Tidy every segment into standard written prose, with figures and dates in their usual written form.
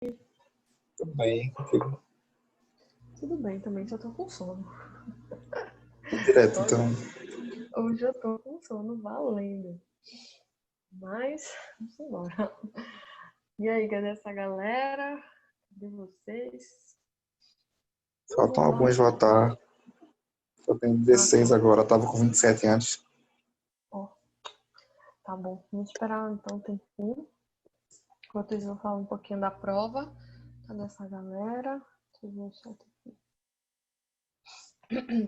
Tudo bem, contigo. Tudo bem também, só tô com sono. Direto, Hoje, então. hoje eu tô com sono valendo. Mas, vamos embora. E aí, cadê essa galera? Cadê vocês? Faltam alguns Vamos. votar. Eu tenho Ah, 16 tá. agora, tava com 27 antes. Ó, tá bom. Vamos esperar então um tempinho. Enquanto isso, eu vou falar um pouquinho da prova. Cadê essa galera? Deixa eu ver o chat aqui.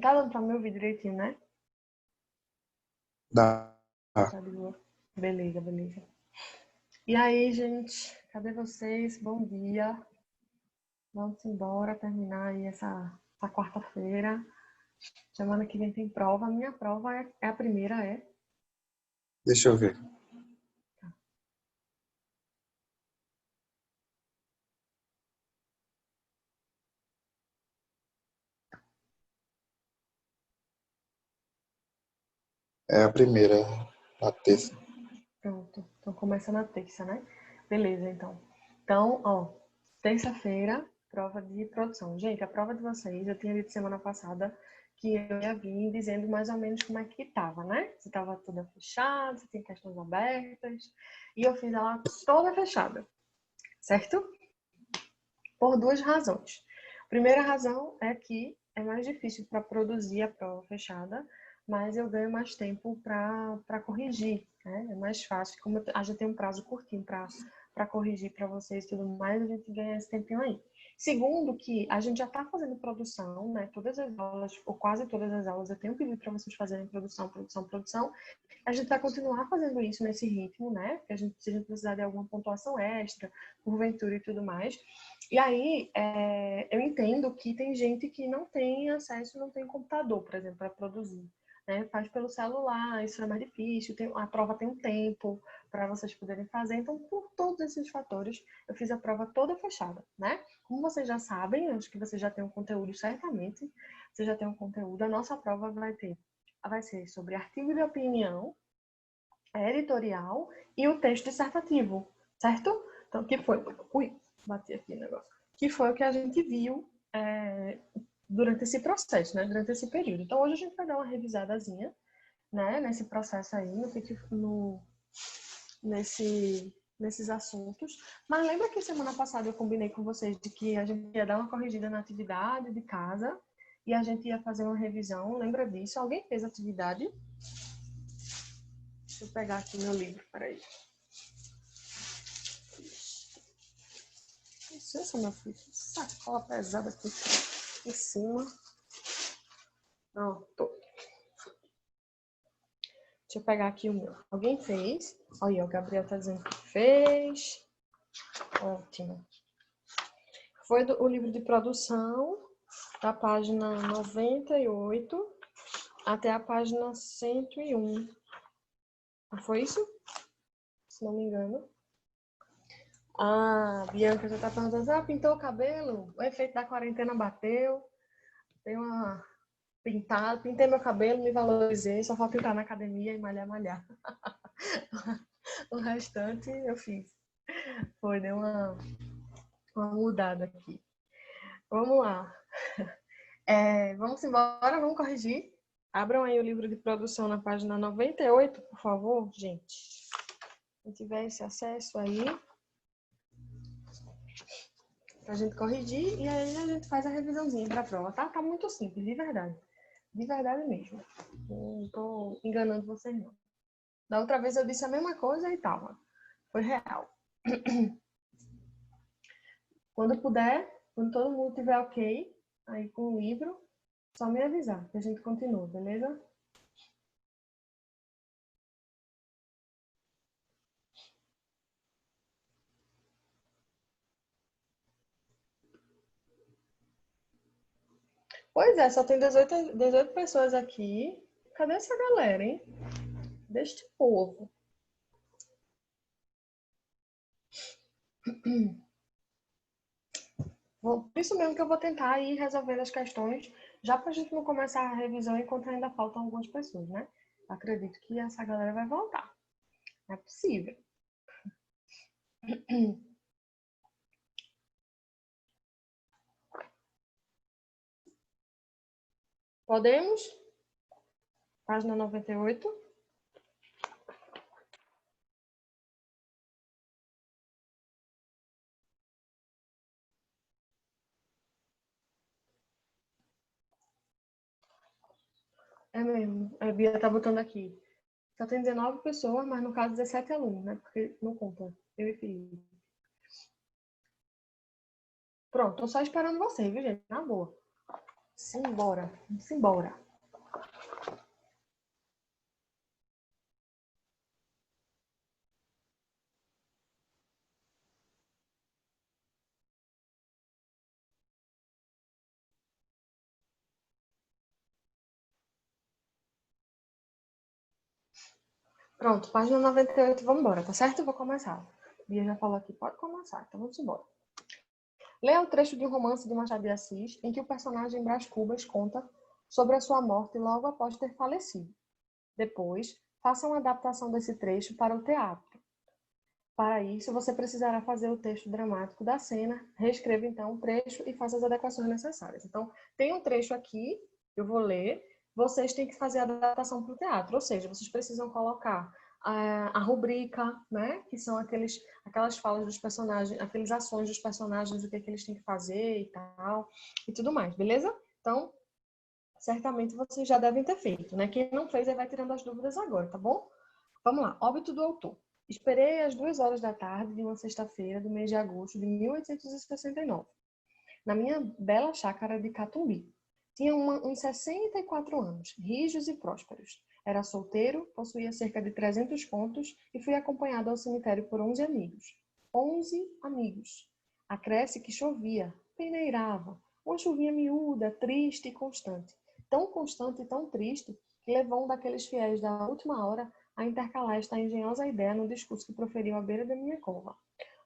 Tá dando pra me ouvir direitinho, né? Dá. Tá de boa. Beleza, beleza. E aí, gente? Cadê vocês? Bom dia. Vamos embora terminar aí essa quarta-feira. Semana que vem tem prova. A minha prova é a primeira, é. Deixa eu ver. É a primeira, a terça. Pronto. Então começa na terça, né? Beleza, então. Então, ó, terça-feira, prova de produção. Gente, a prova de vocês, eu tinha dito semana passada que eu ia vir dizendo mais ou menos como é que tava, né? Se tava toda fechada, se tem questões abertas. E eu fiz ela toda fechada, certo? Por duas razões. A primeira razão é que é mais difícil para produzir a prova fechada, mas eu ganho mais tempo para corrigir, né? É mais fácil, como a gente tem um prazo curtinho para corrigir para vocês e tudo mais, a gente ganha esse tempinho aí. Segundo, que a gente já está fazendo produção, né? Todas as aulas, ou quase todas as aulas, eu tenho pedido para vocês fazerem produção, produção, produção. A gente vai continuar fazendo isso nesse ritmo, né? Porque se a gente precisar de alguma pontuação extra, porventura e tudo mais. E aí, eu entendo que tem gente que não tem acesso, não tem computador, por exemplo, para produzir. Né? Faz pelo celular, isso é mais difícil, a prova tem um tempo para vocês poderem fazer. Então, por todos esses fatores, eu fiz a prova toda fechada, né? Como vocês já sabem, acho que vocês já têm um conteúdo, certamente, vocês já têm um conteúdo, a nossa prova vai ser sobre artigo de opinião, editorial e o texto dissertativo, certo? Então, que foi... Ui, bati aqui o negócio. Que foi o que a gente viu durante esse processo, né? Durante esse período. Então, hoje a gente vai dar uma revisadazinha, né? Nesse processo aí, nesses assuntos. Mas lembra que semana passada eu combinei com vocês de que a gente ia dar uma corrigida na atividade de casa e a gente ia fazer uma revisão. Lembra disso? Alguém fez atividade? Deixa eu pegar aqui meu livro, peraí. Licença, meu filho. Sacola pesada aqui em cima. Não, tô. Deixa eu pegar aqui o meu. Alguém fez? Olha, o Gabriel tá dizendo que fez. Ótimo. Foi o livro de produção, da página 98 até a página 101. Não foi isso? Se não me engano. Ah, Bianca já tá perguntando, pintou o cabelo? O efeito da quarentena bateu? Dei uma pintada, pintei meu cabelo, me valorizei, só falta entrar na academia e malhar. O restante eu fiz. Foi, deu uma mudada aqui. Vamos lá. Vamos embora, vamos corrigir. Abram aí o livro de produção na página 98, por favor, gente. Se tiver esse acesso aí, pra gente corrigir e aí a gente faz a revisãozinha pra prova, tá? Tá muito simples, de verdade. De verdade mesmo. Não tô enganando vocês, não. Da outra vez eu disse a mesma coisa e tal. Foi real. Quando puder, quando todo mundo tiver ok, aí com o livro, só me avisar que a gente continua, beleza? Pois é, só tem 18 pessoas aqui. Cadê essa galera, hein? Deste povo. Por isso mesmo que eu vou tentar ir resolvendo as questões, já pra gente não começar a revisão enquanto ainda faltam algumas pessoas, né? Acredito que essa galera vai voltar. É possível. Podemos? Página 98. É mesmo. A Bia tá botando aqui. Só tem 19 pessoas, mas no caso 17 alunos, né? Porque não conta. Eu e Felipe. Pronto, tô só esperando você, viu, gente? Na boa. Simbora. Simbora. Pronto, página 98, vamos embora, tá certo? Eu vou começar. Bia já falou aqui, pode começar, então vamos embora. Leia o trecho de um romance de Machado de Assis, em que o personagem Brás Cubas conta sobre a sua morte logo após ter falecido. Depois, faça uma adaptação desse trecho para o teatro. Para isso, você precisará fazer o texto dramático da cena, reescreva então o trecho e faça as adequações necessárias. Então, tem um trecho aqui, eu vou ler, vocês têm que fazer a adaptação para o teatro, ou seja, vocês precisam colocar a rubrica, né, que são aquelas falas dos personagens, aquelas ações dos personagens, o que é que eles têm que fazer e tal, e tudo mais, beleza? Então, certamente vocês já devem ter feito, né? Quem não fez, aí vai tirando as dúvidas agora, tá bom? Vamos lá, óbito do autor. Esperei às 2 horas da tarde de uma sexta-feira do mês de agosto de 1869, na minha bela chácara de Catumbi. Tinha uns 64 anos, rijos e prósperos. Era solteiro, possuía cerca de 300 contos e fui acompanhado ao cemitério por 11 amigos. 11 amigos. Acresce que chovia, peneirava, uma chuvinha miúda, triste e constante. Tão constante e tão triste que levou um daqueles fiéis da última hora a intercalar esta engenhosa ideia no discurso que proferiu à beira da minha cova.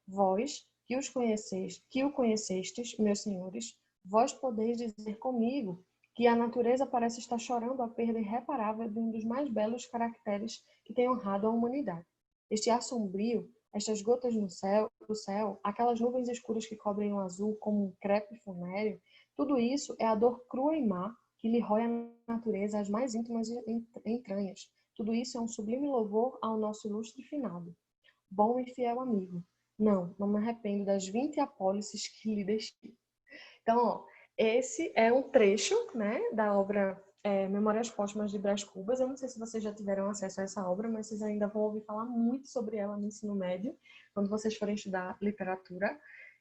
Vós, que o conhecestes, meus senhores, vós podeis dizer comigo que a natureza parece estar chorando a perda irreparável de um dos mais belos caracteres que tem honrado a humanidade. Este ar sombrio, estas gotas no céu, do céu, aquelas nuvens escuras que cobrem o azul como um crepe funéreo, tudo isso é a dor crua e má que lhe rói a natureza às mais íntimas entranhas. Tudo isso é um sublime louvor ao nosso ilustre finado. Bom e fiel amigo. Não me arrependo das 20 apólices que lhe deixei. Então, ó, esse é um trecho, né, da obra Memórias Póstumas de Brás Cubas. Eu não sei se vocês já tiveram acesso a essa obra, mas vocês ainda vão ouvir falar muito sobre ela no ensino médio, quando vocês forem estudar literatura.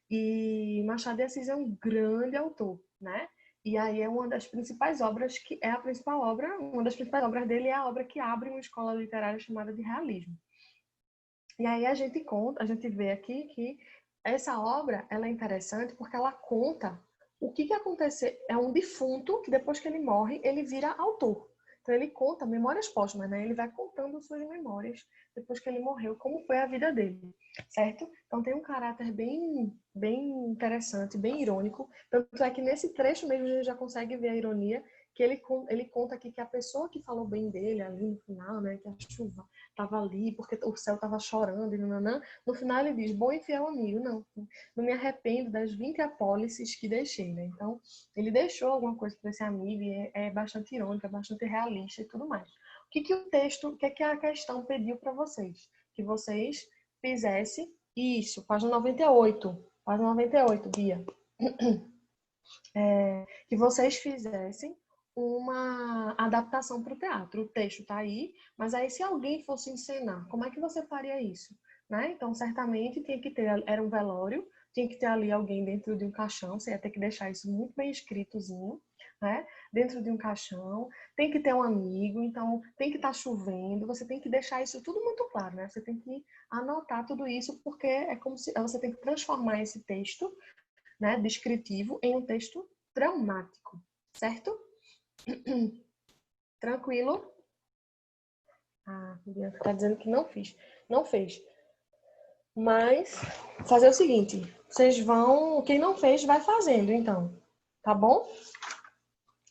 E Machado de Assis é um grande autor, né? E aí é uma das principais obras, que é a principal obra, uma das principais obras dele é a obra que abre uma escola literária chamada de realismo. E aí a gente vê aqui que essa obra ela é interessante porque ela conta o que aconteceu. É um defunto que depois que ele morre, ele vira autor. Então ele conta memórias póstumas, né? Ele vai contando suas memórias depois que ele morreu, como foi a vida dele, certo? Então tem um caráter bem interessante, bem irônico. Tanto é que nesse trecho mesmo a gente já consegue ver a ironia que ele conta aqui que a pessoa que falou bem dele ali no final, né? Que a chuva estava ali, porque o céu estava chorando, e nananã. No final ele diz, bom e fiel amigo, não me arrependo das 20 apólices que deixei, né? Então, ele deixou alguma coisa para esse amigo e é bastante irônico, é bastante realista e tudo mais. O que a questão pediu para vocês? Que vocês fizessem isso, página 98, página 98, Bia. Que vocês fizessem uma adaptação para o teatro. O texto está aí, mas aí se alguém fosse encenar, como é que você faria isso? Né? Então, certamente tinha que ter, era um velório, tinha que ter ali alguém dentro de um caixão, você ia ter que deixar isso muito bem escritozinho, né? Dentro de um caixão, tem que ter um amigo, então tem que estar chovendo, você tem que deixar isso tudo muito claro, né? Você tem que anotar tudo isso, porque é como se você tem que transformar esse texto, né, descritivo em um texto dramático, certo? Tranquilo? Ah, Bianca tá dizendo que não fiz. Não fez. Mas, fazer o seguinte. Vocês vão... Quem não fez, vai fazendo, então. Tá bom?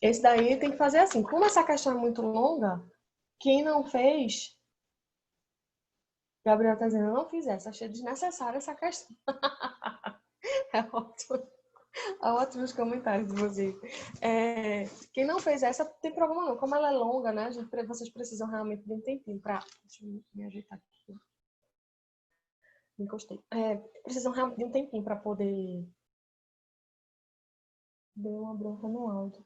Esse daí tem que fazer assim. Como essa questão é muito longa, quem não fez... Gabriel tá dizendo, eu não fiz essa. Achei desnecessária essa questão. É ótimo. Ótimos comentários de vocês. Quem não fez essa, tem problema não. Como ela é longa, né? Vocês precisam realmente de um tempinho para... Deixa eu me ajeitar aqui. Me encostei. Precisam realmente de um tempinho para poder... Deu uma bronca no áudio.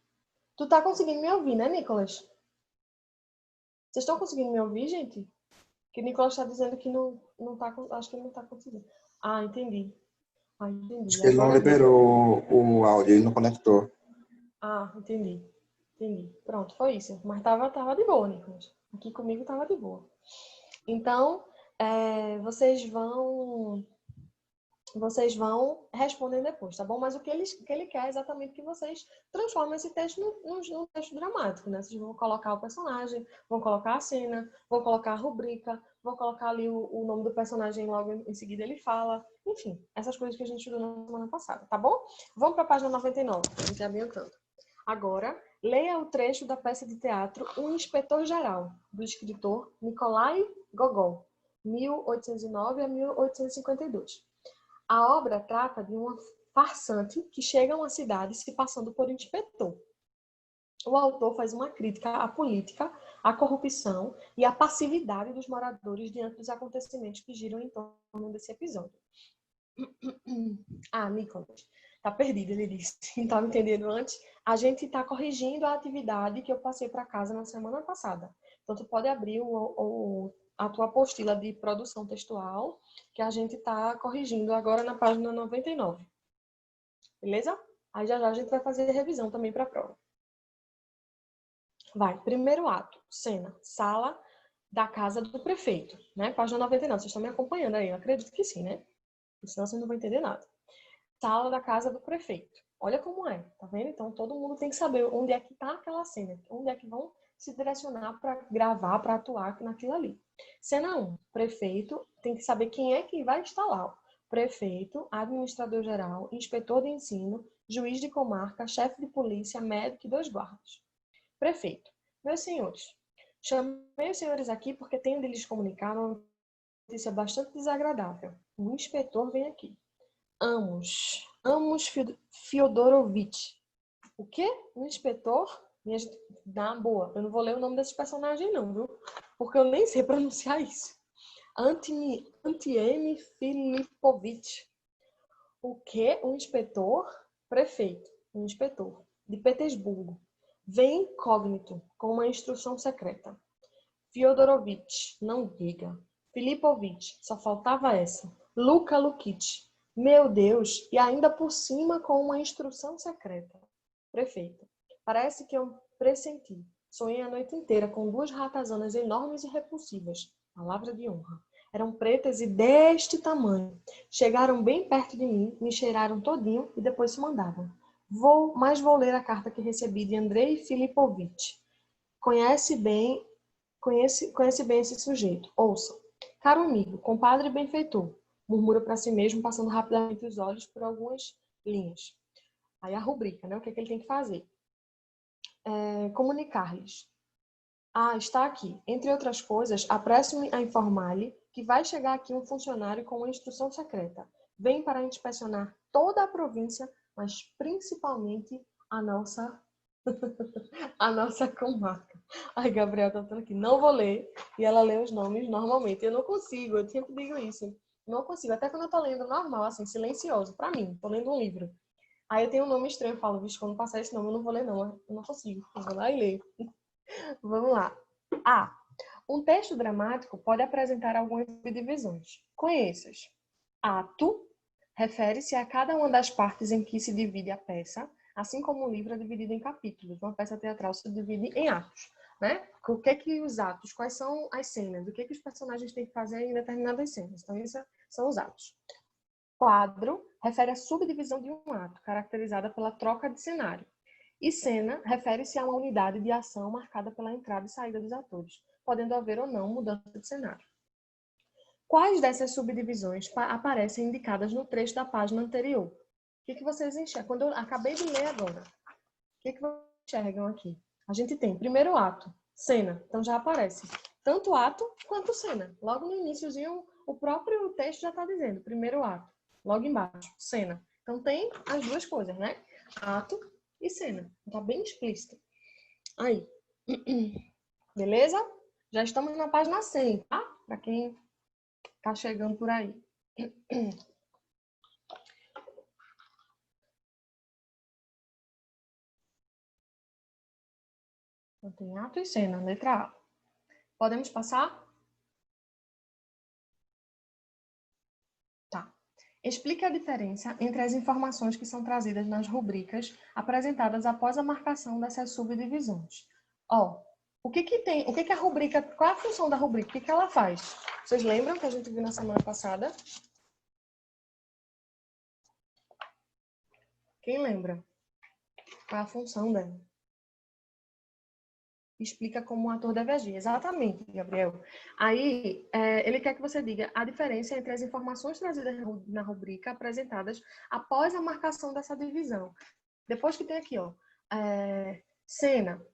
Tu tá conseguindo me ouvir, né, Nicolas? Vocês estão conseguindo me ouvir, gente? Que o Nicolas está dizendo que não tá... Acho que ele não tá conseguindo. Ah, entendi. Acho Entendi. que ele não Agora deu. liberou o áudio, ele não conectou. Ah, entendi. Entendi. Pronto, foi isso. Mas tava de boa, Nicolas. Aqui comigo tava de boa. Então, vocês vão responder depois, tá bom? Mas o que ele quer é exatamente que vocês transformem esse texto num texto dramático, né? Vocês vão colocar o personagem, vão colocar a cena, vão colocar a rubrica, vão colocar ali o nome do personagem logo em seguida ele fala. Enfim, essas coisas que a gente estudou na semana passada, tá bom? Vamos para a página 99, a gente já viu tanto. Agora, leia o trecho da peça de teatro O Inspetor Geral, do escritor Nikolai Gogol, 1809 a 1852. A obra trata de uma farsante que chega a uma cidade se passando por inspetor. O autor faz uma crítica à política, à corrupção e à passividade dos moradores diante dos acontecimentos que giram em torno desse episódio. Ah, Nicolas, tá perdido, ele disse. Não estava entendendo antes. A gente está corrigindo a atividade que eu passei para casa na semana passada. Então, tu pode abrir a tua apostila de produção textual, que a gente está corrigindo agora na página 99. Beleza? Aí já a gente vai fazer revisão também para a prova. Vai, primeiro ato, cena, sala da casa do prefeito, né? Página 99, vocês estão me acompanhando aí? Eu acredito que sim, né? Senão vocês não vão entender nada. Sala da casa do prefeito. Olha como é, tá vendo? Então todo mundo tem que saber onde é que tá aquela cena, onde é que vão se direcionar para gravar, para atuar naquilo ali. Cena 1, prefeito tem que saber quem é que vai estar lá. Prefeito, administrador-geral, inspetor de ensino, juiz de comarca, chefe de polícia, médico e 2 guardas. Prefeito, meus senhores, chamei os senhores aqui porque tenho de lhes comunicar uma notícia bastante desagradável. O inspetor vem aqui. Amos Fyodorovitch. O quê? Um inspetor? Minha gente, na boa, eu não vou ler o nome desses personagens não, viu? Porque eu nem sei pronunciar isso. Antiemi Filipovich. O quê? Um inspetor? Prefeito. Um inspetor. De Petersburgo. Vem incógnito, com uma instrução secreta. Fyodorovitch, não diga. Filipovich, só faltava essa. Luka Lukic. Meu Deus, e ainda por cima com uma instrução secreta. Prefeito, parece que eu pressenti. Sonhei a noite inteira com 2 ratazanas enormes e repulsivas. Palavra de honra. Eram pretas e deste tamanho. Chegaram bem perto de mim, me cheiraram todinho e depois se mandavam. Vou ler a carta que recebi de Andrei Filipovich. Conhece bem esse sujeito. Ouça. Caro amigo, compadre benfeitor, murmura para si mesmo, passando rapidamente os olhos por algumas linhas. Aí a rubrica, né? O que é que ele tem que fazer? Comunicar-lhes. Ah, está aqui. Entre outras coisas, apresso-me a informar-lhe que vai chegar aqui um funcionário com uma instrução secreta. Vem para inspecionar toda a província, mas principalmente a nossa comarca. Ai, Gabriel tá falando aqui, não vou ler. E ela lê os nomes normalmente. Eu não consigo, eu sempre digo isso. Não consigo, até quando eu tô lendo normal, assim, silencioso, pra mim, tô lendo um livro. Aí eu tenho um nome estranho, eu falo, vixe, quando passar esse nome eu não vou ler não, eu não consigo. Eu vou lá e ler. Vamos lá. A. Um texto dramático pode apresentar algumas subdivisões. Conheças. Ato refere-se a cada uma das partes em que se divide a peça, assim como o livro é dividido em capítulos. Uma peça teatral se divide em atos, né? O que é que os atos? Quais são as cenas? O que é que os personagens têm que fazer em determinadas cenas? Então, esses são os atos. Quadro refere à subdivisão de um ato, caracterizada pela troca de cenário. E cena refere-se a uma unidade de ação marcada pela entrada e saída dos atores, podendo haver ou não mudança de cenário. Quais dessas subdivisões aparecem indicadas no trecho da página anterior? O que vocês enxergam? Quando eu acabei de ler agora, o que vocês enxergam aqui? A gente tem primeiro ato, cena. Então já aparece tanto ato quanto cena. Logo no iníciozinho, o próprio texto já está dizendo primeiro ato. Logo embaixo, cena. Então tem as duas coisas, né? Ato e cena. Tá bem explícito. Aí. Beleza? Já estamos na página 100, tá? Para quem tá chegando por aí. Então, tem ato e cena, letra A. Podemos passar? Tá. Explique a diferença entre as informações que são trazidas nas rubricas apresentadas após a marcação dessas subdivisões. Ó, o que que a rubrica, qual é a função da rubrica? O que que ela faz? Vocês lembram que a gente viu na semana passada? Quem lembra? Qual é a função dela? Explica como o ator deve agir. Exatamente, Gabriel. Aí, ele quer que você diga a diferença entre as informações trazidas na rubrica apresentadas após a marcação dessa divisão. Depois que tem aqui, ó, cena,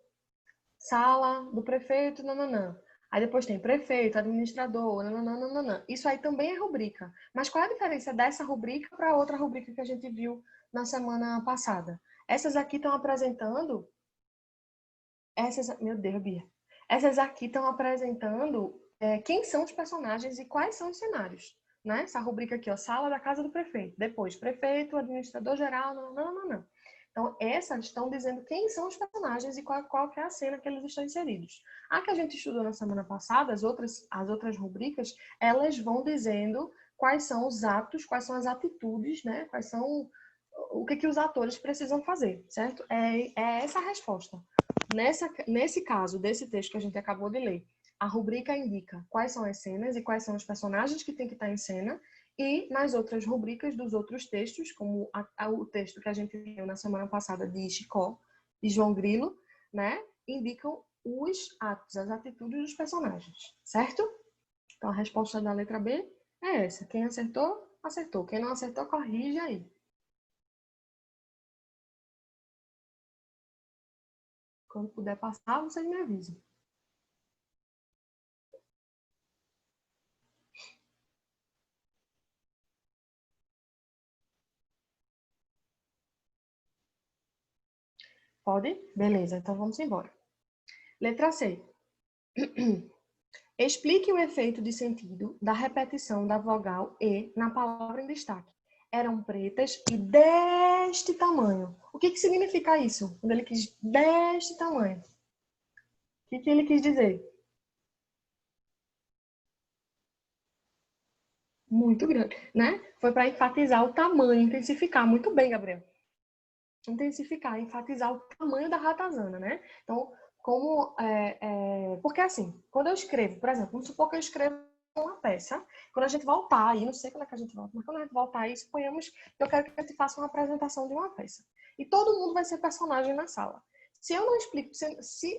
sala do prefeito, nananã. Aí depois tem prefeito, administrador, nananã. Isso aí também é rubrica. Mas qual é a diferença dessa rubrica para outra rubrica que a gente viu na semana passada? Essas aqui estão apresentando... Meu Deus, Bia. Essas aqui estão apresentando quem são os personagens e quais são os cenários. Né? Essa rubrica aqui, ó, sala da casa do prefeito. Depois, prefeito, administrador geral, não. Então, essas estão dizendo quem são os personagens e qual que é a cena que eles estão inseridos. A que a gente estudou na semana passada, as outras rubricas, elas vão dizendo quais são os atos, quais são as atitudes, né? Quais são o que os atores precisam fazer, certo? É essa a resposta. Nesse caso, desse texto que a gente acabou de ler, a rubrica indica quais são as cenas e quais são os personagens que tem que estar em cena, e nas outras rubricas dos outros textos, como o texto que a gente viu na semana passada de Chicó e João Grilo, né, indicam os atos, as atitudes dos personagens, certo? Então, a resposta da letra B é essa. Quem acertou, acertou. Quem não acertou, corrige aí. Quando puder passar, vocês me avisam. Pode? Beleza, então vamos embora. Letra C. Explique o efeito de sentido da repetição da vogal E na palavra em destaque. Eram pretas e deste tamanho. O que significa isso? Quando ele quis deste tamanho. O que ele quis dizer? Muito grande, né? Foi para enfatizar o tamanho, intensificar. Muito bem, Gabriel. Intensificar, enfatizar o tamanho da ratazana, né? Então, porque assim, quando eu escrevo, por exemplo, vamos supor que eu escrevo uma peça, quando a gente voltar aí, não sei quando é que a gente volta, mas quando a gente voltar aí, suponhamos que eu quero que a gente faça uma apresentação de uma peça. E todo mundo vai ser personagem na sala. Se eu não explico,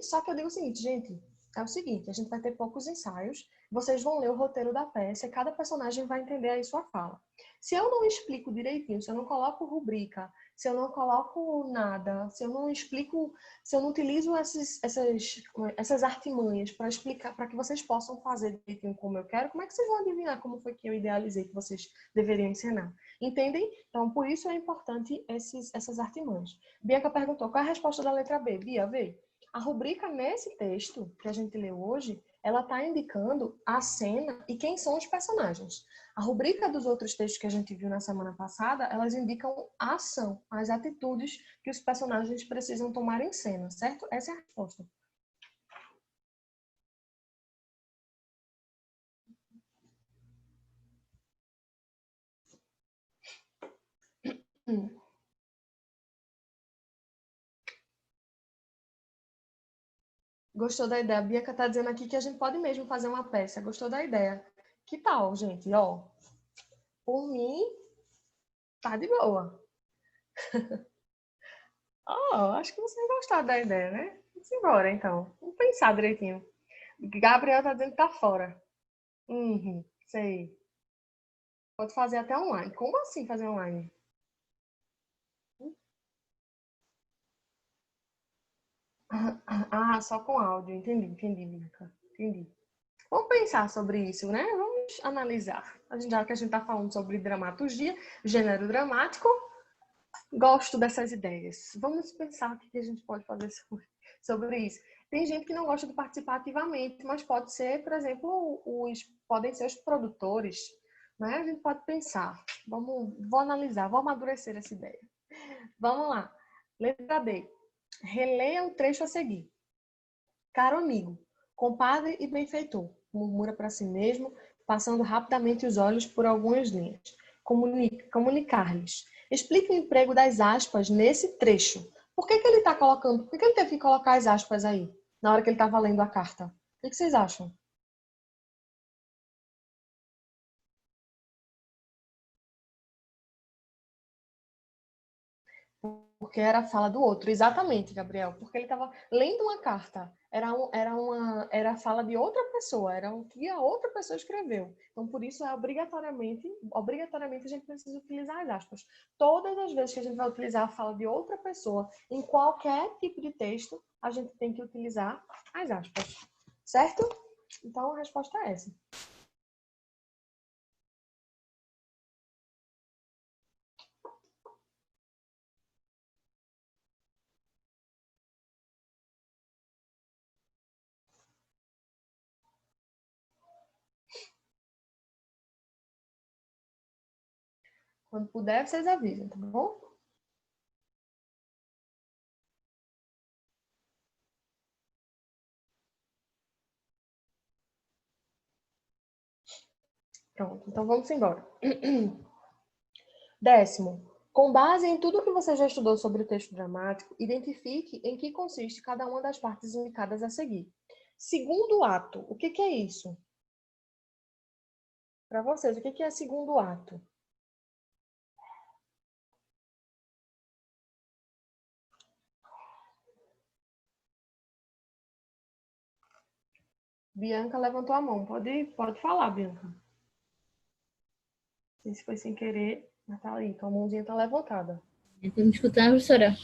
só que eu digo o seguinte, gente, é o seguinte, a gente vai ter poucos ensaios, vocês vão ler o roteiro da peça e cada personagem vai entender aí sua fala. Se eu não explico direitinho, se eu não coloco rubrica, se eu não coloco nada, se eu não explico, se eu não utilizo essas artimanhas para explicar, para que vocês possam fazer direitinho como eu quero, como é que vocês vão adivinhar como foi que eu idealizei que vocês deveriam ensinar? Entendem? Então, por isso é importante essas artimanhas. Bianca perguntou, qual é a resposta da letra B? Bia, vê. A rubrica nesse texto que a gente leu hoje, ela está indicando a cena e quem são os personagens. A rubrica dos outros textos que a gente viu na semana passada, elas indicam a ação, as atitudes que os personagens precisam tomar em cena, certo? Essa é a resposta. Gostou da ideia? A Bianca está dizendo aqui que a gente pode mesmo fazer uma peça. Gostou da ideia? Que tal, gente? Ó, por mim, tá de boa. Acho que vocês gostaram da ideia, né? Vamos embora, então. Vamos pensar direitinho. Gabriel tá dizendo que tá fora. Sei. Pode fazer até online. Como assim fazer online? Só com áudio. Entendi, Bianca. Entendi. Vamos pensar sobre isso, né? Vamos analisar. Já que a gente tá falando sobre dramaturgia, gênero dramático, Gosto dessas ideias. Vamos pensar o que a gente pode fazer sobre isso. Tem gente que não gosta de participar ativamente, mas pode ser, por exemplo, podem ser os produtores, né? A gente pode pensar. Vou analisar, vou amadurecer essa ideia. Vamos lá. Letra D. Releia o trecho a seguir. Caro amigo, compadre e benfeitor, murmura para si mesmo, passando rapidamente os olhos por algumas linhas. Comunicar-lhes. Explique o emprego das aspas nesse trecho. Por que ele está colocando? Por que ele teve que colocar as aspas aí, na hora que ele estava lendo a carta? O que vocês acham? Porque era a fala do outro. Exatamente, Gabriel. Porque ele estava lendo uma carta. Era a fala de outra pessoa. Era o que a outra pessoa escreveu. Então, por isso, obrigatoriamente a gente precisa utilizar as aspas. Todas as vezes que a gente vai utilizar a fala de outra pessoa em qualquer tipo de texto, a gente tem que utilizar as aspas. Certo? Então, a resposta é essa. Quando puder, vocês avisam, tá bom? Pronto, então vamos embora. 10º. Com base em tudo que você já estudou sobre o texto dramático, identifique em que consiste cada uma das partes indicadas a seguir. Segundo ato, o que é isso? Para vocês, o que é segundo ato? Bianca levantou a mão. Pode falar, Bianca. Não sei se foi sem querer, mas tá aí, tua mãozinha tá levantada. Tá me escutando, professora?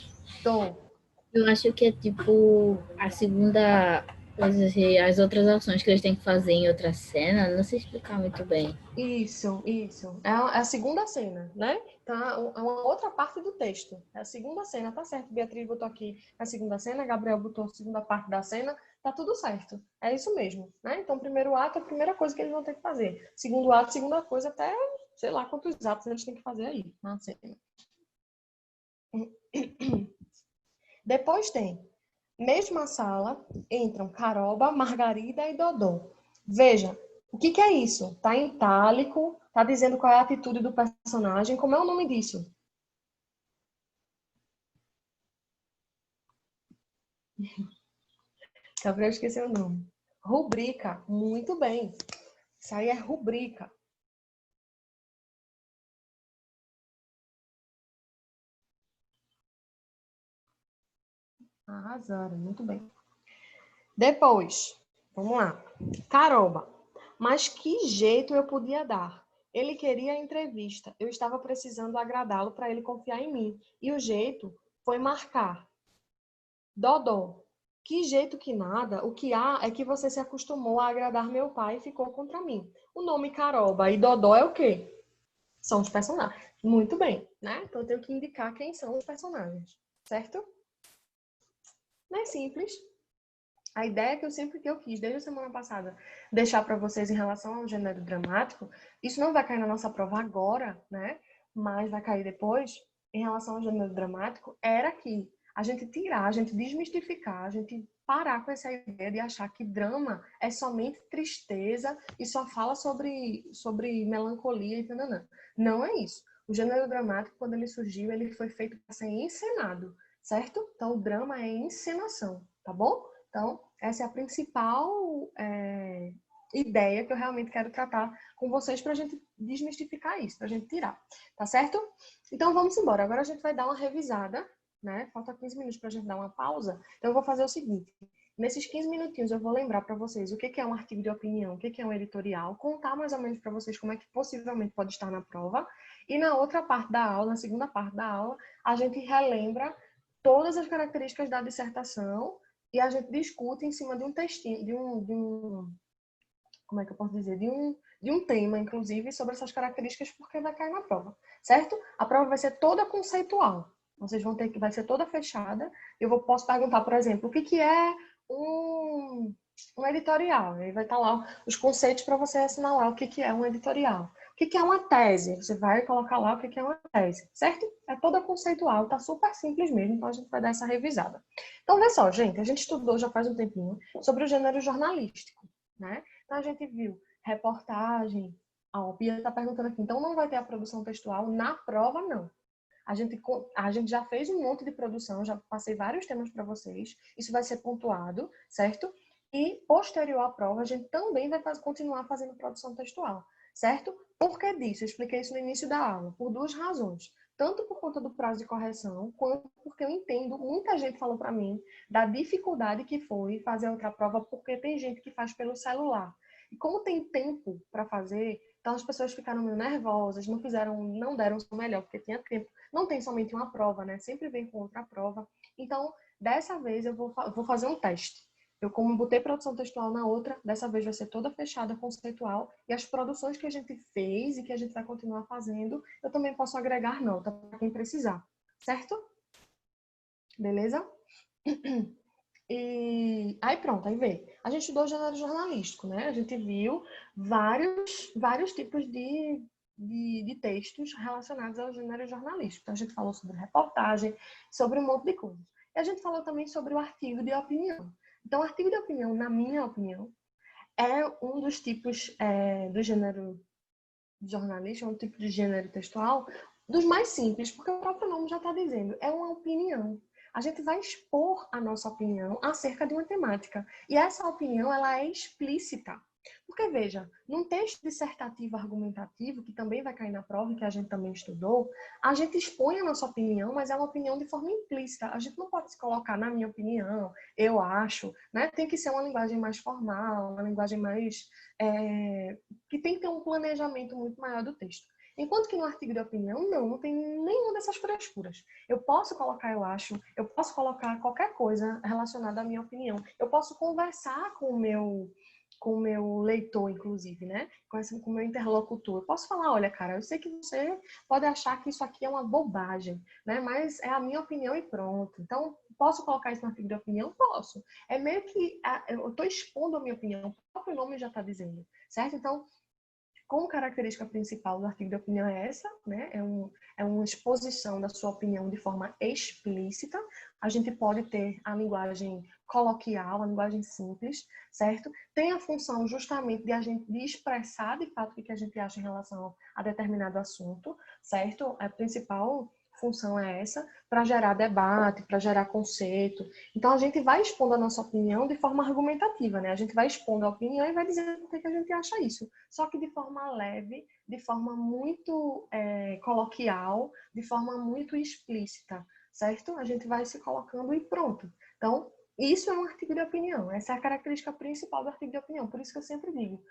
Tô. Eu acho que é tipo a segunda, as outras ações que eles têm que fazer em outra cena, não sei explicar muito bem. Isso. É a segunda cena, né? Tá, é uma outra parte do texto. É a segunda cena, tá certo. Beatriz botou aqui a segunda cena, Gabriel botou a segunda parte da cena, tá tudo certo. É isso mesmo, né? Então, primeiro ato é a primeira coisa que eles vão ter que fazer. Segundo ato, segunda coisa, até sei lá quantos atos eles têm que fazer aí na cena. Depois tem, mesma sala, entram Caroba, Margarida e Dodô. Veja, o que é isso? Tá em itálico, tá dizendo qual é a atitude do personagem, como é o nome disso? Gabriel esqueceu o nome. Rubrica, muito bem. Isso aí é rubrica. Arrasaram, muito bem. Depois, vamos lá. Caroba, mas que jeito eu podia dar? Ele queria a entrevista. Eu estava precisando agradá-lo para ele confiar em mim. E o jeito foi marcar. Dodô, que jeito que nada. O que há é que você se acostumou a agradar meu pai e ficou contra mim. O nome Caroba e Dodô é o quê? São os personagens. Muito bem, né? Então eu tenho que indicar quem são os personagens, certo? Não é simples. A ideia que eu quis desde a semana passada deixar para vocês em relação ao gênero dramático, isso não vai cair na nossa prova agora, né? Mas vai cair depois, em relação ao gênero dramático, era que a gente tirar, a gente desmistificar, a gente parar com essa ideia de achar que drama é somente tristeza e só fala sobre melancolia e tananã. Não é isso. O gênero dramático, quando ele surgiu, ele foi feito para ser encenado, certo? Então, o drama é encenação, tá bom? Então, essa é a principal ideia que eu realmente quero tratar com vocês para a gente desmistificar isso, para a gente tirar, tá certo? Então, vamos embora. Agora a gente vai dar uma revisada, né? Falta 15 minutos para a gente dar uma pausa. Então, eu vou fazer o seguinte. Nesses 15 minutinhos, eu vou lembrar para vocês o que é um artigo de opinião, o que é um editorial, contar mais ou menos para vocês como é que possivelmente pode estar na prova. E na outra parte da aula, na segunda parte da aula, a gente relembra todas as características da dissertação e a gente discute em cima de um textinho, como é que eu posso dizer, de um tema, inclusive, sobre essas características, porque vai cair na prova, certo? A prova vai ser toda conceitual, Vocês vão ter que, vai ser toda fechada. Posso perguntar, por exemplo, o que é um editorial? Aí vai estar lá os conceitos para você assinalar o que é um editorial. O que é uma tese? Você vai colocar lá o que é uma tese, certo? É toda conceitual, tá super simples mesmo, então a gente vai dar essa revisada. Então, vê só, gente, a gente estudou já faz um tempinho sobre o gênero jornalístico, né? Então, a gente viu reportagem. A Pia está perguntando aqui, então não vai ter a produção textual na prova, não. A gente já fez um monte de produção, já passei vários temas para vocês. Isso vai ser pontuado, certo? E, posterior à prova, a gente também vai continuar fazendo produção textual, certo? Por que disso? Eu expliquei isso no início da aula, por duas razões. Tanto por conta do prazo de correção, quanto porque eu entendo, muita gente falou para mim, da dificuldade que foi fazer outra prova, porque tem gente que faz pelo celular. E como tem tempo para fazer, então as pessoas ficaram meio nervosas, não deram o melhor, porque tinha tempo. Não tem somente uma prova, né? Sempre vem com outra prova. Então, dessa vez eu vou fazer um teste. Eu, como botei produção textual na outra, dessa vez vai ser toda fechada, conceitual. E as produções que a gente fez e que a gente vai continuar fazendo, eu também posso agregar nota para quem precisar. Certo? Beleza? E aí pronto, aí vê. A gente estudou gênero jornalístico, né? A gente viu vários tipos de textos relacionados ao gênero jornalístico. Então, a gente falou sobre reportagem, sobre um monte de coisas. E a gente falou também sobre o artigo de opinião. Então, o artigo de opinião, na minha opinião, é um dos tipos do gênero jornalístico, um tipo de gênero textual, dos mais simples, porque o próprio nome já está dizendo, é uma opinião. A gente vai expor a nossa opinião acerca de uma temática. E essa opinião, ela é explícita. Porque, veja, num texto dissertativo argumentativo, que também vai cair na prova, que a gente também estudou, a gente expõe a nossa opinião, mas é uma opinião de forma implícita. A gente não pode se colocar na minha opinião, eu acho, né? Tem que ser uma linguagem mais formal, uma linguagem mais... que tem que ter um planejamento muito maior do texto. Enquanto que no artigo de opinião, não tem nenhuma dessas frescuras. Eu posso colocar eu acho, eu posso colocar qualquer coisa relacionada à minha opinião. Eu posso conversar com o meu leitor, inclusive, né? Com o meu interlocutor. Eu posso falar, olha, cara, eu sei que você pode achar que isso aqui é uma bobagem, né? Mas é a minha opinião e pronto. Então, posso colocar isso no artigo de opinião? Posso. É meio que eu estou expondo a minha opinião, o próprio nome já está dizendo, certo? Então, como característica principal do artigo de opinião é essa, né? É uma exposição da sua opinião de forma explícita. A gente pode ter a linguagem coloquial, a linguagem simples, certo? Tem a função justamente de expressar de fato o que a gente acha em relação a determinado assunto, certo? A principal função é essa, para gerar debate, para gerar conceito. Então, a gente vai expondo a nossa opinião de forma argumentativa, né? A gente vai expondo a opinião e vai dizendo por que a gente acha isso. Só que de forma leve, de forma muito coloquial, de forma muito explícita, certo? A gente vai se colocando e pronto. Então, isso é um artigo de opinião. Essa é a característica principal do artigo de opinião. Por isso que eu sempre digo,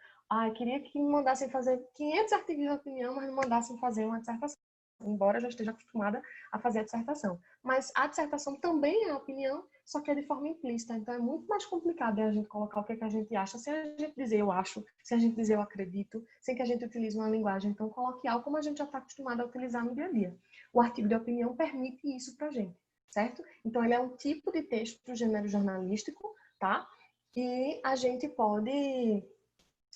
eu queria que me mandassem fazer 500 artigos de opinião, mas não mandassem fazer uma dissertação. Embora eu já esteja acostumada a fazer a dissertação. Mas a dissertação também é a opinião, só que é de forma implícita. Então é muito mais complicado a gente colocar o que a gente acha, sem a gente dizer eu acho, sem a gente dizer eu acredito, sem que a gente utilize uma linguagem tão coloquial como a gente já está acostumado a utilizar no dia a dia. O artigo de opinião permite isso para a gente, certo? Então ele é um tipo de texto do gênero jornalístico, tá? E a gente pode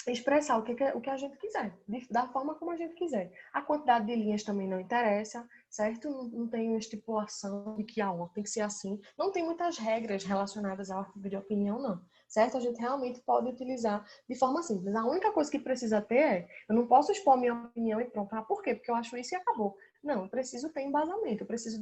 expressar o que a gente quiser, da forma como a gente quiser. A quantidade de linhas também não interessa, certo? Não tem uma estipulação de que tem que ser assim. Não tem muitas regras relacionadas ao artigo de opinião, não, certo? A gente realmente pode utilizar de forma simples. A única coisa que precisa ter eu não posso expor a minha opinião e pronto. Por quê? Porque eu acho isso e acabou. Não, eu preciso ter embasamento, eu preciso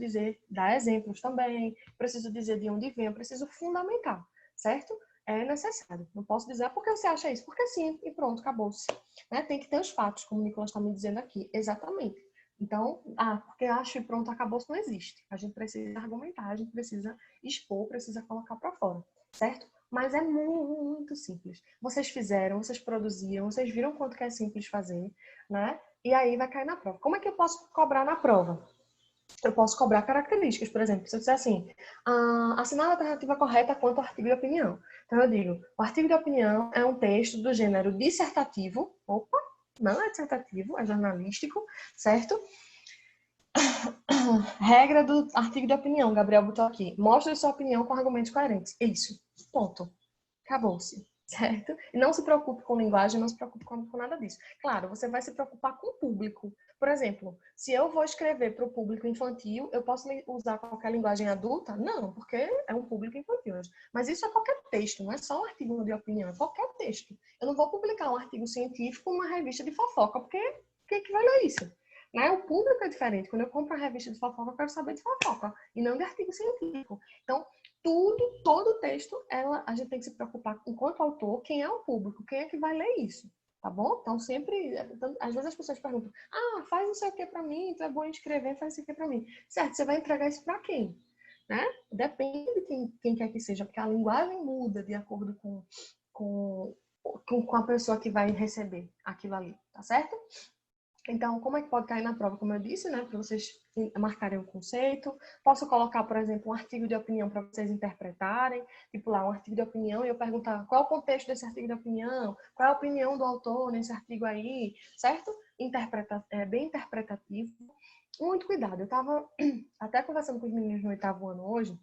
dar exemplos também, preciso dizer de onde vem, eu preciso fundamentar, certo? É necessário. Não posso dizer porque você acha isso, porque sim, e pronto, acabou-se. Né? Tem que ter os fatos, como o Nicolas está me dizendo aqui. Exatamente. Então, porque acho e pronto, acabou-se, não existe. A gente precisa argumentar, a gente precisa expor, precisa colocar para fora, certo? Mas é muito simples. Vocês fizeram, vocês produziram, vocês viram quanto que é simples fazer, né? E aí vai cair na prova. Como é que eu posso cobrar na prova? Eu posso cobrar características, por exemplo, se eu disser assim, assinar a alternativa correta quanto ao artigo de opinião. Então eu digo, o artigo de opinião é um texto do gênero dissertativo, não é dissertativo, é jornalístico, certo? Regra do artigo de opinião, Gabriel botou aqui. Mostre sua opinião com argumentos coerentes. Isso. Ponto. Acabou-se. Certo? E não se preocupe com linguagem, não se preocupe com nada disso. Claro, você vai se preocupar com o público. Por exemplo, se eu vou escrever para o público infantil, eu posso usar qualquer linguagem adulta? Não, porque é um público infantil. Mas isso é qualquer texto, não é só um artigo de opinião, é qualquer texto. Eu não vou publicar um artigo científico numa revista de fofoca, porque quem é que vai ler isso? Né? O público é diferente. Quando eu compro uma revista de fofoca, eu quero saber de fofoca, e não de artigo científico. Então, todo texto, a gente tem que se preocupar, enquanto autor, quem é o público, quem é que vai ler isso, tá bom? Então, sempre, às vezes as pessoas perguntam, faz não sei o que pra mim, tu é bom em escrever, faz isso aqui pra mim. Certo, você vai entregar isso pra quem? Né? Depende de quem quer que seja, porque a linguagem muda de acordo com a pessoa que vai receber aquilo ali, tá certo? Então, como é que pode cair na prova? Como eu disse, né? Para vocês marcarem o conceito. Posso colocar, por exemplo, um artigo de opinião para vocês interpretarem. Tipo lá, um artigo de opinião e eu perguntar qual é o contexto desse artigo de opinião, qual é a opinião do autor nesse artigo aí, certo? É bem interpretativo. Muito cuidado. Eu estava até conversando com os meninos no 8º ano hoje,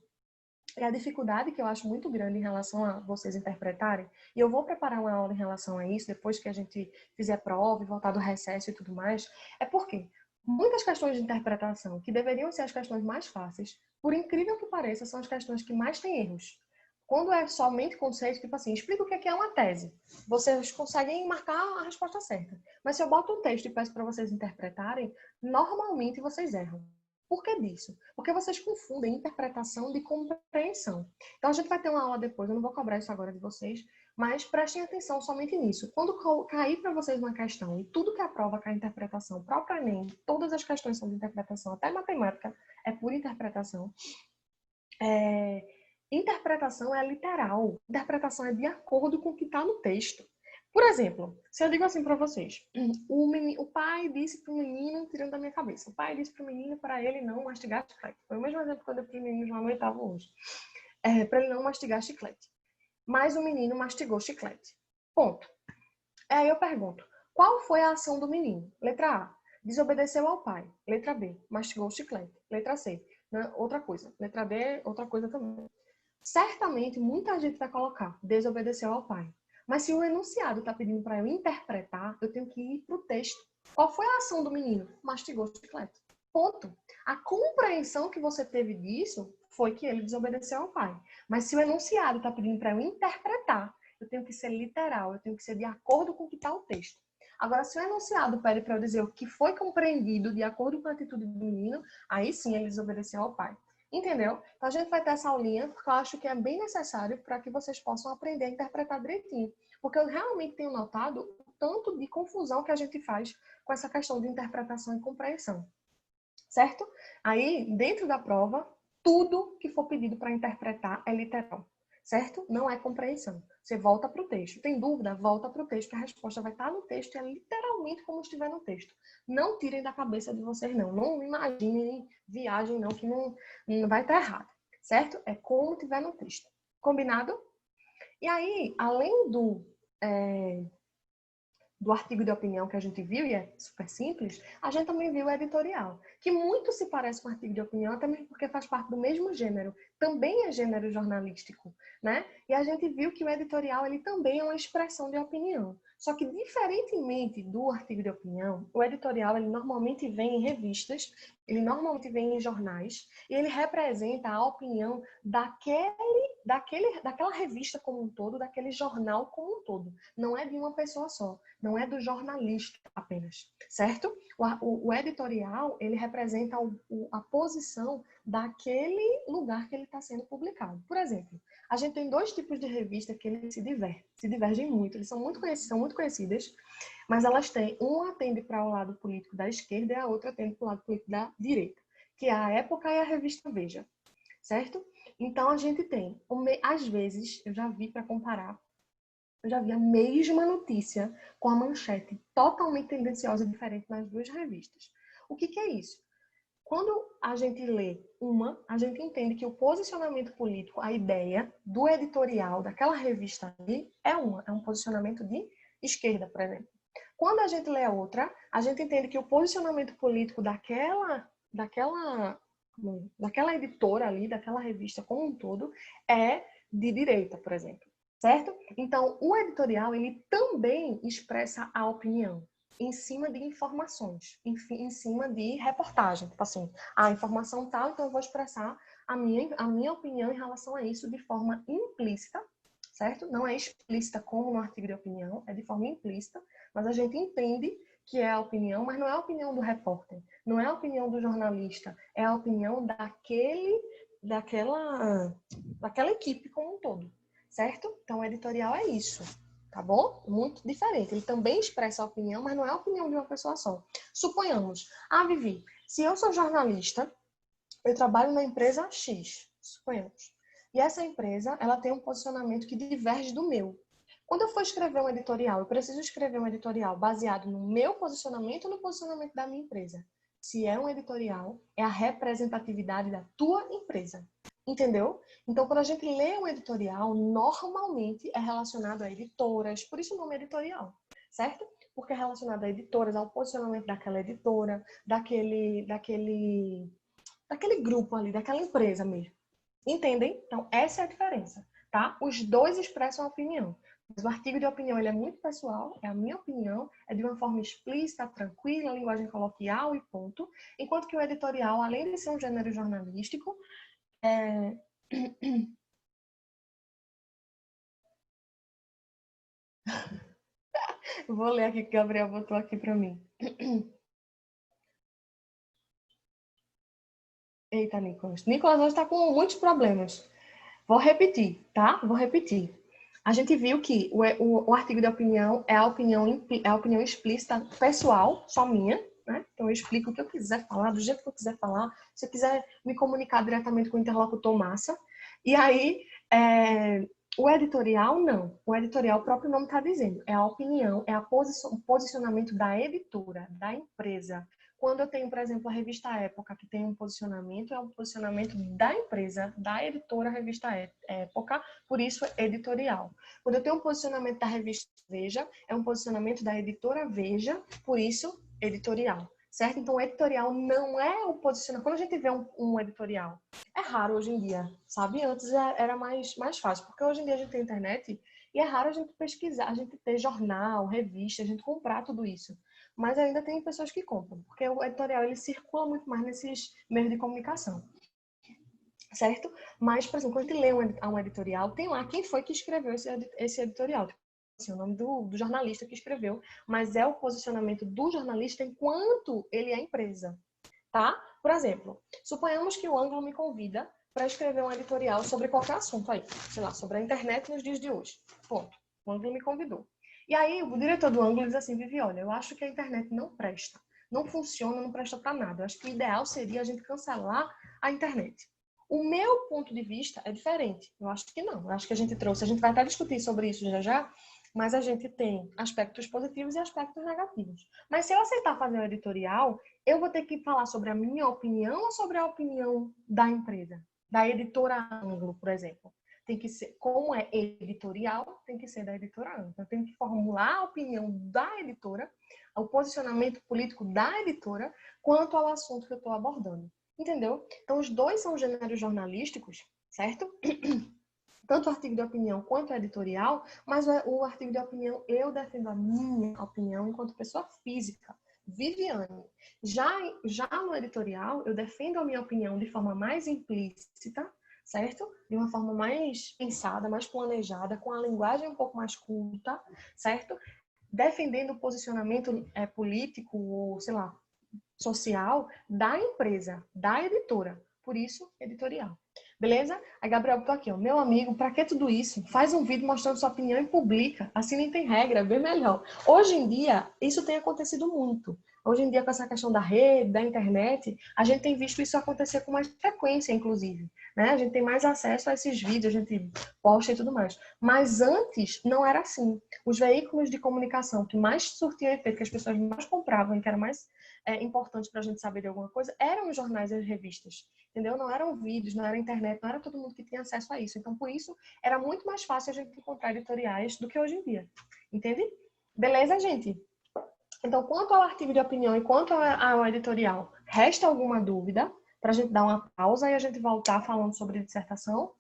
e a dificuldade que eu acho muito grande em relação a vocês interpretarem, e eu vou preparar uma aula em relação a isso, depois que a gente fizer prova e voltar do recesso e tudo mais, é porque muitas questões de interpretação, que deveriam ser as questões mais fáceis, por incrível que pareça, são as questões que mais têm erros. Quando é somente conceito, tipo assim, explica o que é uma tese. Vocês conseguem marcar a resposta certa. Mas se eu boto um texto e peço para vocês interpretarem, normalmente vocês erram. Por que disso? Porque vocês confundem interpretação de compreensão. Então, a gente vai ter uma aula depois, eu não vou cobrar isso agora de vocês, mas prestem atenção somente nisso. Quando cair para vocês uma questão, e tudo que a prova cai em interpretação, próprio Enem, todas as questões são de interpretação, até matemática é por interpretação. Interpretação é literal. Interpretação é de acordo com o que está no texto. Por exemplo, se eu digo assim para vocês, o pai disse para o menino, tirando da minha cabeça, o pai disse para o menino para ele não mastigar chiclete. Foi o mesmo exemplo que eu dei para os meninos lá no 8º hoje. Para ele não mastigar chiclete. Mas o menino mastigou chiclete. Ponto. Aí eu pergunto, qual foi a ação do menino? Letra A, desobedeceu ao pai. Letra B, mastigou o chiclete. Letra C, outra coisa. Letra D, outra coisa também. Certamente, muita gente vai colocar desobedeceu ao pai. Mas se o enunciado está pedindo para eu interpretar, eu tenho que ir para o texto. Qual foi a ação do menino? Mastigou o chiclete. Ponto. A compreensão que você teve disso foi que ele desobedeceu ao pai. Mas se o enunciado está pedindo para eu interpretar, eu tenho que ser literal, eu tenho que ser de acordo com o que está o texto. Agora, se o enunciado pede para eu dizer o que foi compreendido de acordo com a atitude do menino, aí sim ele desobedeceu ao pai. Entendeu? Então a gente vai ter essa aulinha, porque eu acho que é bem necessário para que vocês possam aprender a interpretar direitinho. Porque eu realmente tenho notado o tanto de confusão que a gente faz com essa questão de interpretação e compreensão. Certo? Aí, dentro da prova, tudo que for pedido para interpretar é literal. Certo? Não é compreensão. Você volta para o texto. Tem dúvida? Volta para o texto, que a resposta vai estar no texto e é literalmente como estiver no texto. Não tirem da cabeça de vocês, não. Não imaginem viagem, não, que não vai estar errado. Certo? É como estiver no texto. Combinado? E aí, além do artigo de opinião que a gente viu, e é super simples, a gente também viu o editorial, que muito se parece com o artigo de opinião, até mesmo porque faz parte do mesmo gênero, também é gênero jornalístico, né? E a gente viu que o editorial, ele também é uma expressão de opinião. Só que, diferentemente do artigo de opinião, o editorial, ele normalmente vem em revistas, ele normalmente vem em jornais, e ele representa a opinião daquela revista como um todo, daquele jornal como um todo. Não é de uma pessoa só, não é do jornalista apenas, certo? O editorial, ele representa a posição daquele lugar que ele está sendo publicado. Por exemplo, a gente tem 2 tipos de revista que eles se divergem muito, eles são muito conhecidas, mas elas têm, uma atende para o lado político da esquerda e a outra atende para o lado político da direita, que é a Época e a revista Veja, certo? Então, a gente tem, às vezes, eu já vi para comparar, eu já vi a mesma notícia com a manchete totalmente tendenciosa e diferente nas 2 revistas. O que é isso? Quando a gente lê uma, a gente entende que o posicionamento político, a ideia do editorial daquela revista ali é um posicionamento de esquerda, por exemplo. Quando a gente lê a outra, a gente entende que o posicionamento político daquela daquela editora ali, daquela revista como um todo, é de direita, por exemplo, certo? Então, o editorial, ele também expressa a opinião em cima de informações, em cima de reportagem. Tipo assim, a informação tal, então eu vou expressar a minha opinião em relação a isso de forma implícita, certo? Não é explícita como no artigo de opinião, é de forma implícita, mas a gente entende que é a opinião, mas não é a opinião do repórter, não é a opinião do jornalista, é a opinião daquela equipe como um todo, certo? Então, o editorial é isso, tá bom? Muito diferente. Ele também expressa a opinião, mas não é a opinião de uma pessoa só. Suponhamos, Vivi, se eu sou jornalista, eu trabalho na empresa X, suponhamos, e essa empresa, ela tem um posicionamento que diverge do meu. Quando eu for escrever um editorial, eu preciso escrever um editorial baseado no meu posicionamento ou no posicionamento da minha empresa. Se é um editorial, é a representatividade da tua empresa. Entendeu? Então, quando a gente lê um editorial, normalmente é relacionado a editoras, por isso o nome é editorial, certo? Porque é relacionado a editoras, ao posicionamento daquela editora, daquele grupo ali, daquela empresa mesmo. Entendem? Então, essa é a diferença, tá? Os dois expressam a opinião. Mas o artigo de opinião, ele é muito pessoal, é a minha opinião, é de uma forma explícita, tranquila, linguagem coloquial e ponto. Enquanto que o editorial, além de ser um gênero jornalístico, vou ler aqui que o Gabriel botou aqui para mim. Eita, Nicolas. Nicolas hoje está com muitos problemas. Vou repetir, tá? Vou repetir. A gente viu que o artigo de opinião é a opinião explícita pessoal, só minha, né? Então eu explico o que eu quiser falar, do jeito que eu quiser falar. Se eu quiser me comunicar diretamente com o interlocutor, massa. E aí, o editorial, não. O editorial, o próprio nome está dizendo, é a opinião, é o posicionamento da editora, da empresa. Quando eu tenho, por exemplo, a revista Época, que tem um posicionamento, é um posicionamento da empresa, da editora Revista Época, por isso é editorial. Quando eu tenho um posicionamento da revista Veja, é um posicionamento da editora Veja, por isso editorial. Certo? Então, o editorial não é o posicionamento. Quando a gente vê um editorial, é raro hoje em dia, sabe? Antes era mais fácil, porque hoje em dia a gente tem internet e é raro a gente pesquisar, a gente ter jornal, revista, a gente comprar tudo isso. Mas ainda tem pessoas que compram, porque o editorial ele circula muito mais nesses meios de comunicação, certo? Mas, por exemplo, quando a gente lê um editorial, tem lá quem foi que escreveu esse editorial. Assim, o nome do jornalista que escreveu, mas é o posicionamento do jornalista enquanto ele é empresa, tá? Por exemplo, suponhamos que o Ângulo me convida para escrever um editorial sobre qualquer assunto aí, sei lá, sobre a internet nos dias de hoje. Ponto. O Ângulo me convidou. E aí, o diretor do Ângulo diz assim, Vivi, olha, eu acho que a internet não presta, não funciona, não presta para nada. Eu acho que o ideal seria a gente cancelar a internet. O meu ponto de vista é diferente. Eu acho que não. Eu acho que a gente vai até discutir sobre isso já, mas a gente tem aspectos positivos e aspectos negativos. Mas se eu aceitar fazer um editorial, eu vou ter que falar sobre a minha opinião ou sobre a opinião da empresa? Da editora Ângulo, por exemplo. Tem que ser, como é editorial, tem que ser da editora Ângulo. Eu tenho que formular a opinião da editora, o posicionamento político da editora, quanto ao assunto que eu estou abordando. Entendeu? Então, os dois são gêneros jornalísticos, certo? Tanto o artigo de opinião quanto o editorial, mas o artigo de opinião, eu defendo a minha opinião enquanto pessoa física, Viviane. Já no editorial, eu defendo a minha opinião de forma mais implícita, certo? De uma forma mais pensada, mais planejada, com a linguagem um pouco mais culta, certo? Defendendo o posicionamento político, ou, sei lá, social da empresa, da editora. Por isso, editorial. Beleza? Aí, Gabriel, tô aqui, ó. Meu amigo, pra que tudo isso? Faz um vídeo mostrando sua opinião e publica. Assim nem tem regra, é bem melhor. Hoje em dia, isso tem acontecido muito. Hoje em dia, com essa questão da rede, da internet, a gente tem visto isso acontecer com mais frequência, inclusive. Né? A gente tem mais acesso a esses vídeos, a gente posta e tudo mais. Mas antes, não era assim. Os veículos de comunicação que mais surtiam efeito, que as pessoas mais compravam e que era mais importante para a gente saber de alguma coisa, eram os jornais e as revistas. Entendeu? Não eram vídeos, não era internet, não era todo mundo que tinha acesso a isso. Então, por isso, era muito mais fácil a gente encontrar editoriais do que hoje em dia. Entende? Beleza, gente? Então, quanto ao artigo de opinião e quanto ao editorial, Resta alguma dúvida para a gente dar uma pausa e a gente voltar falando sobre dissertação?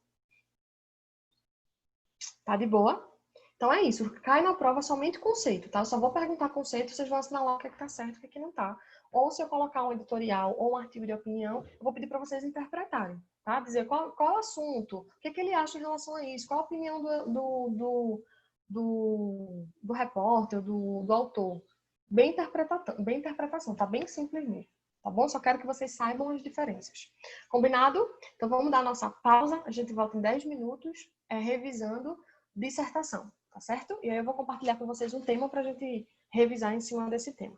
Tá de boa? Então é isso. Cai na prova somente conceito, tá? Eu só vou perguntar conceito, vocês vão assinalar o que é que tá certo e o que é que não tá. Ou se eu colocar um editorial ou um artigo de opinião, eu vou pedir para vocês interpretarem, tá? Dizer qual o assunto, o que é que ele acha em relação a isso, qual a opinião do repórter, do autor. Bem interpretação, tá bem simples mesmo. Tá bom? Só quero que vocês saibam as diferenças. Combinado? Então vamos dar nossa pausa. A gente volta em 10 minutos, revisando dissertação, tá certo? E aí eu vou compartilhar com vocês um tema para a gente revisar em cima desse tema.